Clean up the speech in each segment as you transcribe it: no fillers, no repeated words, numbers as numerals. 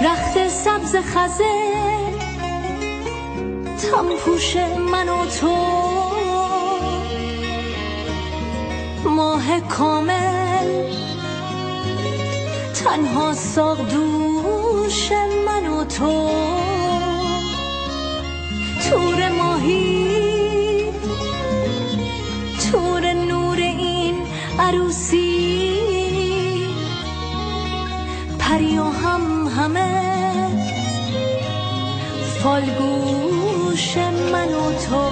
رخت سبز خزه تم پوش من و تو، ماه کامل تنها ساق دوش من و تو، تور ماهی تور نور این عروسی، پری و همه فالگوش من و تو.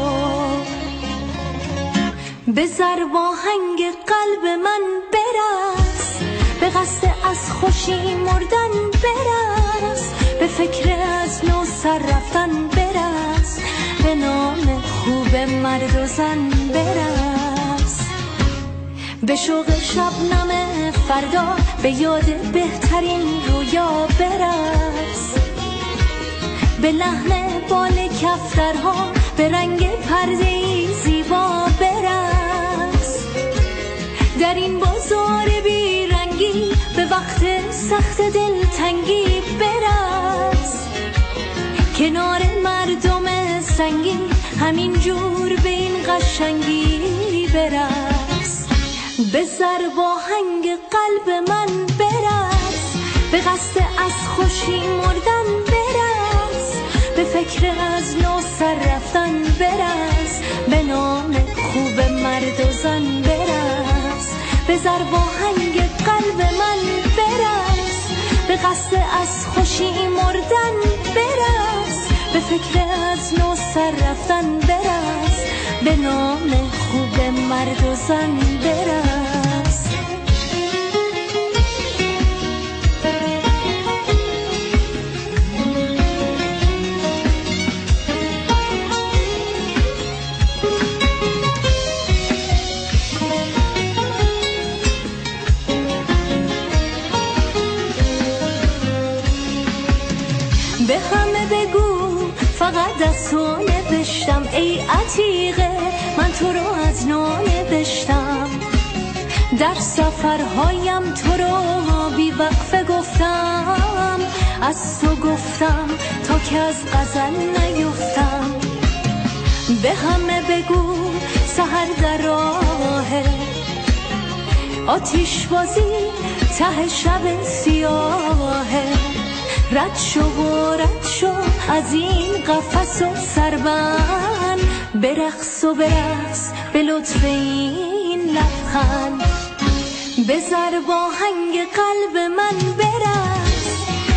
به ضرب آهنگ قلب من برس، به قصد از خوشی مردن برس، به فکر از نو سر رفتن برس، به نام خوب مرد و زن برس، به شوق شبنم فردا، به یاد بهترین رویا برس، به لحن بال کفترها، به رنگ پرده‌ای زیبا برس، در این بازار بیرنگی به وقت سخت دلتنگی برس، کنار مردم سنگین همین جور به این قشنگی برس، به ضرب آهنگ قلب من برس، به قصد از خوشی مردن برس، به فکر از نو سر رفتن برس، به نام خوب مرد و زن برس، به ضرب آهنگ قلب من برس، به قصد از خوشی مردن برس، به فکر از نو سر رفتن برس، به نام خوب مرد و زن برس. به همه بگو فقط از تو نوشتم ای عتیقه، من تو رو از نو نوشتم، در سفرهایم تو رو بی وقفه گفتم، از تو گفتم تا که از غزل نیفتم. به همه بگو سحر در راهه، آتیش بازی ته شب سیاهه، رد شو از این قفس و سربند، برقص به لطف این لبخند، به ضرب آهنگ قلب من برس،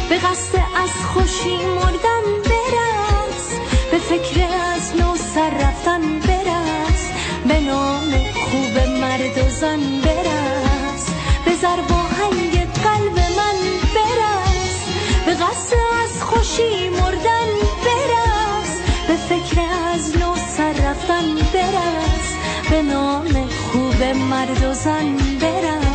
به قصد از خوشی مردن برس، به فکر از نو سر رفتن برس، به نام خوب مرد و زن برس، به ضرب آهنگ قلب من برس، به قصد از خوشی مردن برس، به فکر از نو سر رفتن برس، به نام خوب مرد و زن برس.